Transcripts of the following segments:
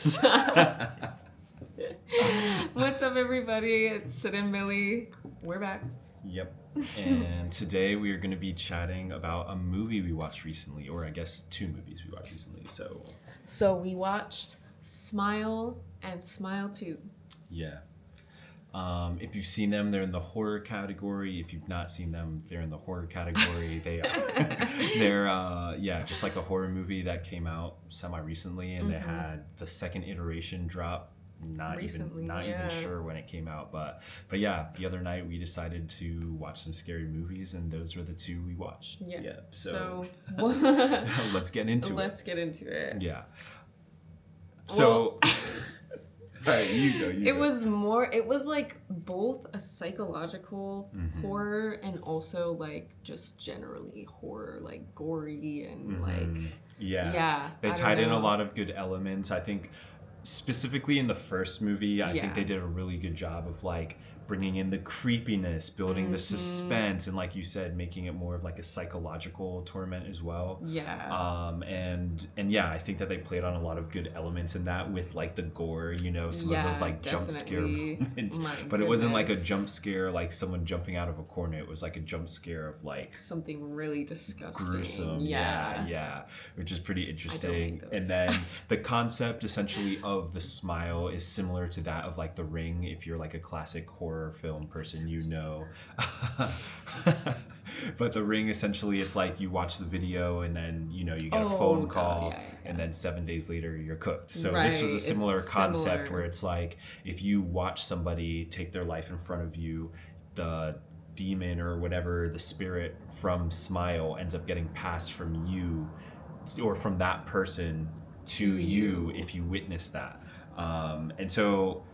Yes. What's up, everybody? It's Sid and Millie. We're back. Yep. And today we are going to be chatting about a movie we watched recently, or I guess 2 movies we watched recently. So we watched Smile and Smile 2. Yeah. If you've seen them, they're in the horror category. If you've not seen them, they're in the horror category. They're just like a horror movie that came out semi-recently, and they had the second iteration drop. Not even sure when it came out, but yeah, the other night we decided to watch some scary movies, and those were the 2 we watched. Yeah. So let's get into it. Let's get into it. Yeah. So, all right, you go. It was like both a psychological horror and also like just generally horror, like gory and like. Yeah. They tied in a lot of good elements. I think specifically in the first movie, I think they did a really good job of like bringing in the creepiness, building the suspense, and like you said, making it more of like a psychological torment as well. And yeah, I think that they played on a lot of good elements in that with like the gore, you know, some of those like jump scare moments. But it wasn't like a jump scare like someone jumping out of a corner. It was like a jump scare of like something really disgusting. Gruesome. Yeah. Which is pretty interesting. And then the concept essentially of the smile is similar to that of like The Ring. If you're like a classic horror film person, you know. But The Ring, essentially, it's like you watch the video and then, you know, you get a phone call and then 7 days later you're cooked. So this was a similar concept where it's like if you watch somebody take their life in front of you, the demon or whatever, the spirit from Smile ends up getting passed from you or from that person to you if you witness that. And so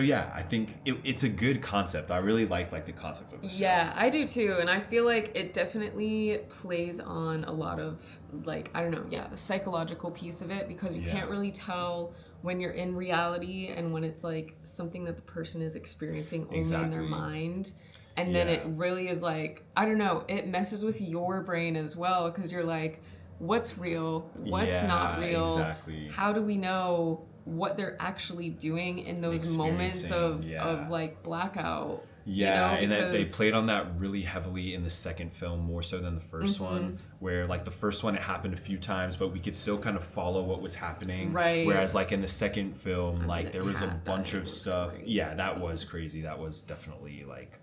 yeah, I think it's a good concept. I really like the concept of this show. Yeah, I do too. And I feel like it definitely plays on a lot of like, I don't know, the psychological piece of it, because you can't really tell when you're in reality and when it's like something that the person is experiencing only in their mind. And then it really is like, I don't know, it messes with your brain as well, because you're like, what's real? What's not real? Exactly. How do we know what they're actually doing in those moments of like blackout? Yeah, you know, and they played on that really heavily in the second film, more so than the first one, where like the first one, it happened a few times, but we could still kind of follow what was happening. Right. Whereas like in the second film, like there was a bunch of stuff. Yeah, that was crazy. That was definitely like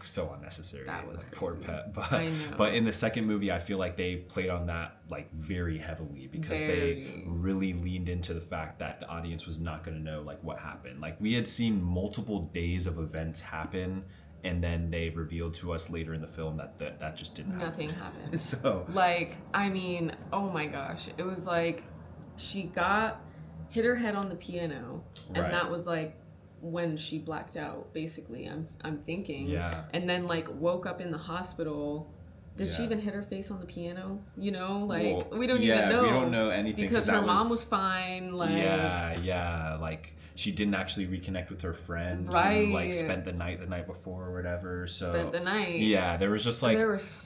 so unnecessary. That was like, poor pet. But in the second movie, I feel like they played on that like very heavily, because they really leaned into the fact that the audience was not going to know like what happened. Like we had seen multiple days of events happen, and then they revealed to us later in the film that just didn't happen. Nothing happened. So like, I mean, oh my gosh, it was like she hit her head on the piano, and that was like when she blacked out, basically, I'm thinking. Yeah. And then like woke up in the hospital. Did she even hit her face on the piano? You know, like we don't even know. We don't know anything, because her mom was fine. Like like she didn't actually reconnect with her friend who like spent the night before or whatever. So spent the night. Yeah, there was just like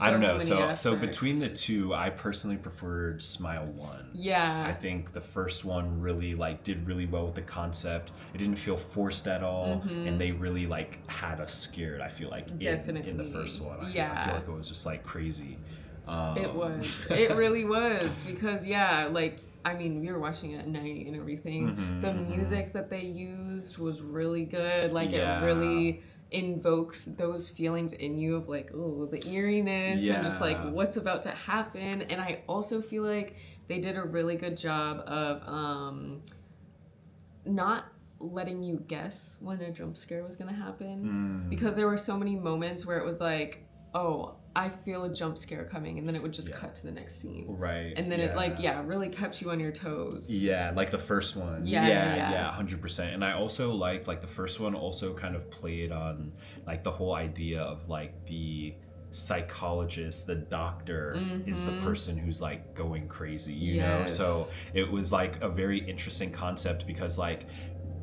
I don't know. So between the 2, I personally preferred Smile 1. Yeah. I think the first one really like did really well with the concept. It didn't feel forced at all, and they really like had us scared. I feel like in the first one. I feel like it was just like crazy. It really was, because like, I mean, we were watching it at night and everything. The music that they used was really good. Like it really invokes those feelings in you of like, oh, the eeriness and just like what's about to happen. And I also feel like they did a really good job of not letting you guess when a jump scare was going to happen, because there were so many moments where it was like, oh, I feel a jump scare coming, and then it would just cut to the next scene. Right. And then it like, really kept you on your toes. Yeah, like the first one. Yeah, 100%. And I also like the first one also kind of played on like the whole idea of like the psychologist, the doctor is the person who's like going crazy, you know? So it was like a very interesting concept, because like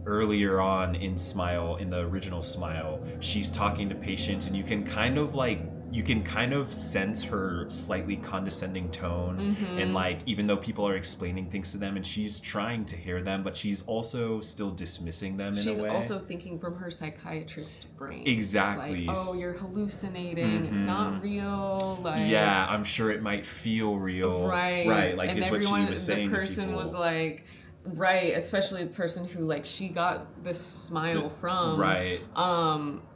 earlier on in the original Smile, she's talking to patients, and you can kind of like you can kind of sense her slightly condescending tone, and like even though people are explaining things to them and she's trying to hear them, but she's also still dismissing them in a way. She's also thinking from her psychiatrist brain. Exactly. Like, oh, you're hallucinating. It's not real. Like, yeah, I'm sure it might feel real. Right. Like, and is what she was saying. The person was like, right, especially the person who like she got this smile from. Right.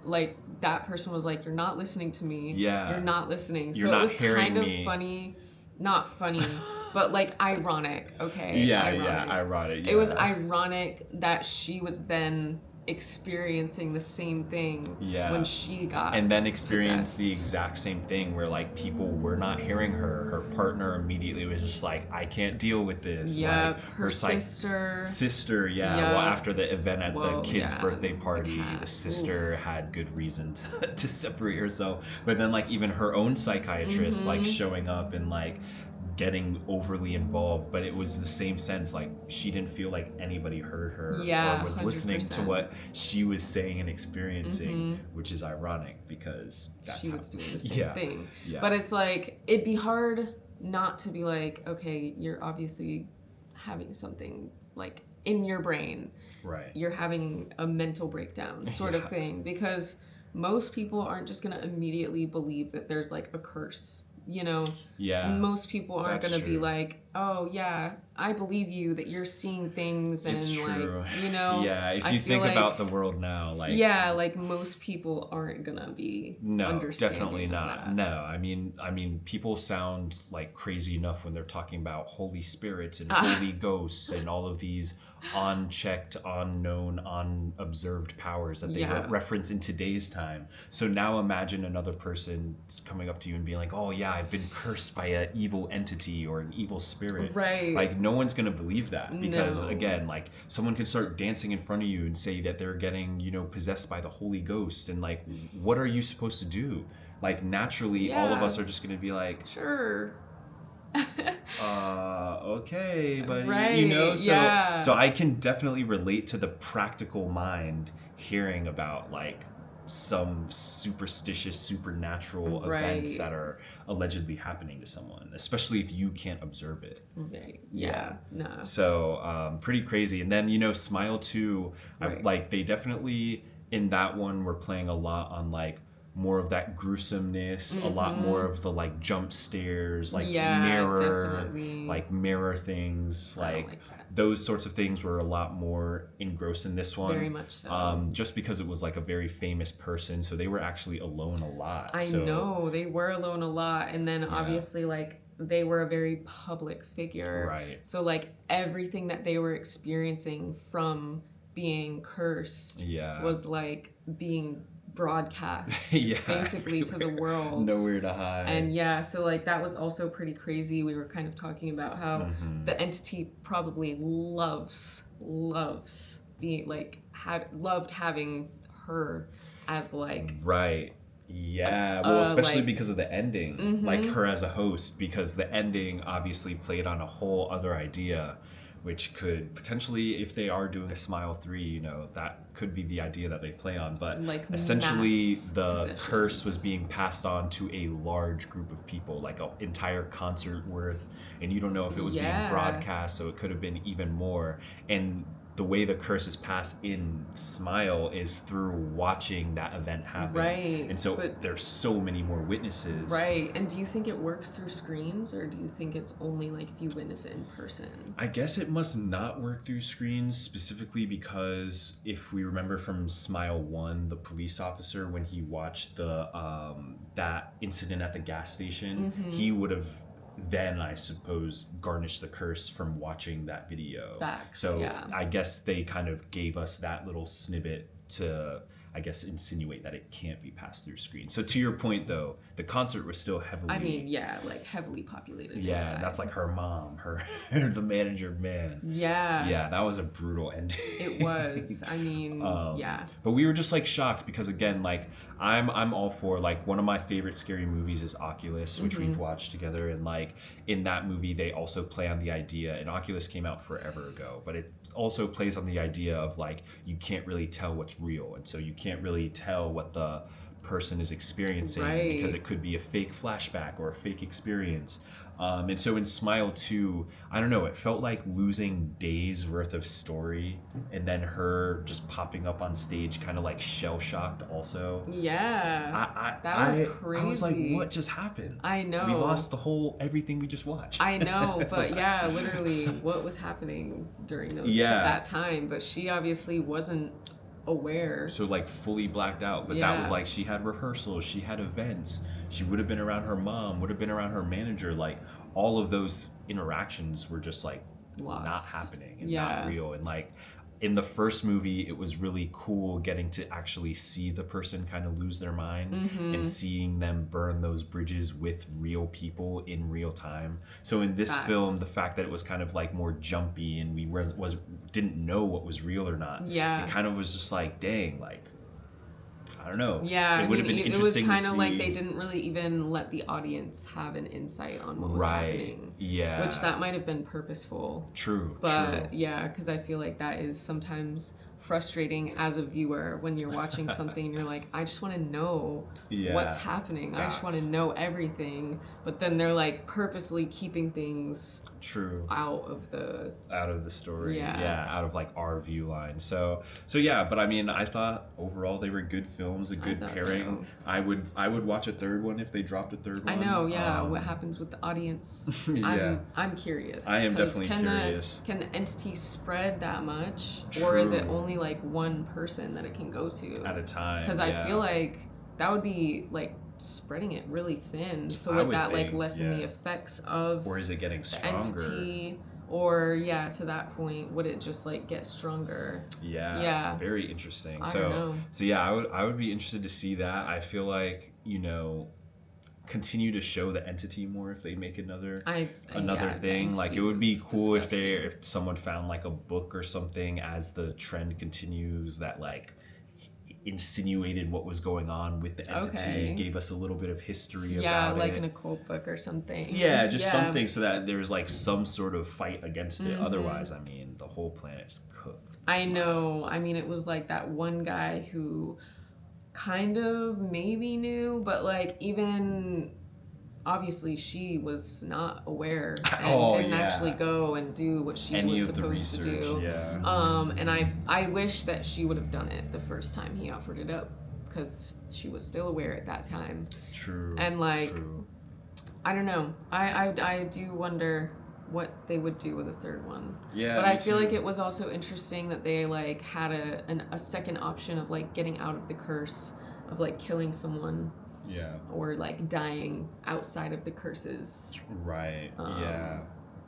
Like that person was like, you're not listening to me. Yeah. You're not listening. You're so not it was hearing kind of me. funny. Not funny, but like ironic, okay? Yeah, ironic. Yeah. It was ironic that she was then experiencing the same thing when she got and then experienced possessed. the exact same thing where like people were not hearing her partner immediately was just like, I can't deal with this. Yeah, like, her sister well, after the event at the kid's birthday party, the the sister had good reason to separate herself, but then like even her own psychiatrist like showing up and like getting overly involved, but it was the same sense, like she didn't feel like anybody heard her or was 100%. Listening to what she was saying and experiencing, which is ironic because that's she was doing the same thing. Yeah. But it's like, it'd be hard not to be like, okay, you're obviously having something like in your brain. Right. You're having a mental breakdown sort of thing, because most people aren't just going to immediately believe that there's like a curse. You know, most people aren't going to be like, oh yeah, I believe you that you're seeing things and it's true. Like, you know. Yeah, if you think about the world now, like like most people aren't going to be definitely not. That. No, I mean people sound like crazy enough when they're talking about Holy Spirits and Holy Ghosts and all of these unchecked, unknown, unobserved powers that they reference in today's time. So now imagine another person coming up to you and being like, oh yeah, I've been cursed by an evil entity or an evil spirit. Right. Like no one's gonna believe that because again, like someone can start dancing in front of you and say that they're getting, possessed by the Holy Ghost, and like what are you supposed to do? Like naturally all of us are just gonna be like, sure. Okay, but so I can definitely relate to the practical mind hearing about like some superstitious supernatural events that are allegedly happening to someone, especially if you can't observe it. Right. So pretty crazy. And then Smile 2, like they definitely in that one were playing a lot on like more of that gruesomeness, a lot more of the like jump scares, like mirror things, like those sorts of things were a lot more engrossed in this one. Very much so. Just because it was like a very famous person, so they were actually alone a lot. I know, they were alone a lot, and then obviously like they were a very public figure. Right. So like everything that they were experiencing from being cursed was like being broadcast basically to the world. Nowhere to hide. And so like that was also pretty crazy. We were kind of talking about how the entity probably loves being like loved having her as like well, especially because of the ending, like her as a host, because the ending obviously played on a whole other idea, which could potentially, if they are doing a Smile 3, that could be the idea that they play on. But like essentially, the curse was being passed on to a large group of people, like an entire concert worth. And you don't know if it was being broadcast, so it could have been even more. And the way the curse is passed in Smile is through watching that event happen. Right. And so there's so many more witnesses. Right. And do you think it works through screens, or do you think it's only like if you witness it in person? I guess it must not work through screens, specifically because if we remember from Smile 1, the police officer, when he watched the that incident at the gas station, he would have then I suppose garnish the curse from watching that video. I guess they kind of gave us that little snippet to, I guess, insinuate that it can't be passed through screen. So to your point though, the concert was still heavily like heavily populated inside. That's like her mom, the manager man. That was a brutal ending. It was. I mean, but we were just like shocked because again, like I'm all for, like, one of my favorite scary movies is Oculus, which we've watched together, and like in that movie they also play on the idea, and Oculus came out forever ago, but it also plays on the idea of like you can't really tell what's real, and so you can't really tell what the person is experiencing, because it could be a fake flashback or a fake experience. And so in Smile 2, I don't know, it felt like losing days worth of story, and then her just popping up on stage kind of like shell-shocked also. Yeah. That was crazy. I was like, what just happened? I know. We lost everything we just watched. I know, but yeah, literally what was happening during that time. But she obviously wasn't aware. So like fully blacked out. But that was like, she had rehearsals, she had events. She would have been around her mom, would have been around her manager. Like all of those interactions were just like not happening and not real. And like in the first movie, it was really cool getting to actually see the person kind of lose their mind and seeing them burn those bridges with real people in real time. So in this film, the fact that it was kind of like more jumpy and we didn't know what was real or not. Yeah. It kind of was just like, dang, like, I don't know. Yeah, it would have been interesting. It was kind of like they didn't really even let the audience have an insight on what was happening. Yeah. Which that might have been purposeful. True. But yeah, because I feel like that is sometimes frustrating as a viewer when you're watching something and you're like, I just want to know what's happening. I just want to know everything. But then they're like purposely keeping things out of the story. Yeah, out of like our view line. So yeah, but I mean, I thought overall they were good films, a good pairing. So. I would watch a third one if they dropped a third one. I know, what happens with the audience? I'm curious. I am definitely curious. Can the entity spread that much? Or is it only like one person that it can go to at a time? Because I feel like that would be like spreading it really thin. So would that like lessen the effects of, or is it getting stronger? Entity? Or to that point, would it just like get stronger? Yeah. Very interesting. I don't know. So yeah, I would be interested to see that. I feel like, continue to show the entity more if they make another thing. Like it would be cool if someone found like a book or something as the trend continues that like insinuated what was going on with the entity, gave us a little bit of history about it. Yeah, like an occult book or something. Yeah, just something so that there's like some sort of fight against it. Otherwise, I mean, the whole planet's cooked. I know. I mean, it was like that one guy who kind of maybe knew, but like even obviously she was not aware and didn't actually go and do what she was supposed to do. And I wish that she would have done it the first time he offered it up, because she was still aware at that time. True. And like I don't know. I do wonder what they would do with a third one. Yeah. But I feel like it was also interesting that they like had a second option of like getting out of the curse of like killing someone. Yeah. Or like dying outside of the curses. Right.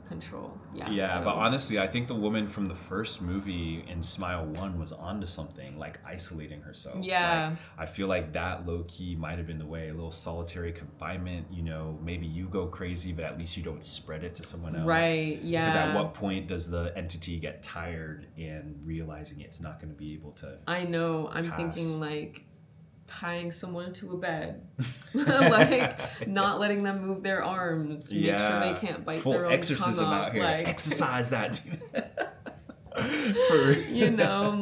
Control. Yeah, but honestly, I think the woman from the first movie in Smile 1 was onto something, like isolating herself. Yeah. Like, I feel like that low key might have been the way. A little solitary confinement, maybe you go crazy, but at least you don't spread it to someone else. Right, yeah. Because at what point does the entity get tired in realizing it's not going to be able to I know. I'm thinking like tying someone to a bed, like not letting them move their arms, make sure they can't bite full their own exorcism tongue out off. here. Like, exercise that.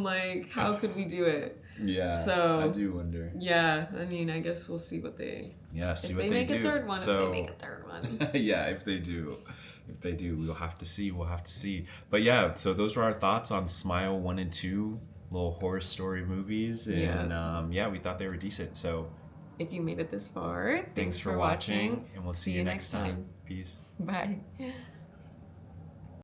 Like how could we do it? Yeah. So I do wonder. Yeah, I mean, I guess we'll see what they. Yeah, see if what they make do. A third one, so, if they make a third one. Yeah, if they do, we'll have to see. But yeah, so those were our thoughts on Smile 1 and 2. Little horror story movies, and we thought they were decent. So if you made it this far, thanks for watching, and we'll see you next time. Peace. Bye.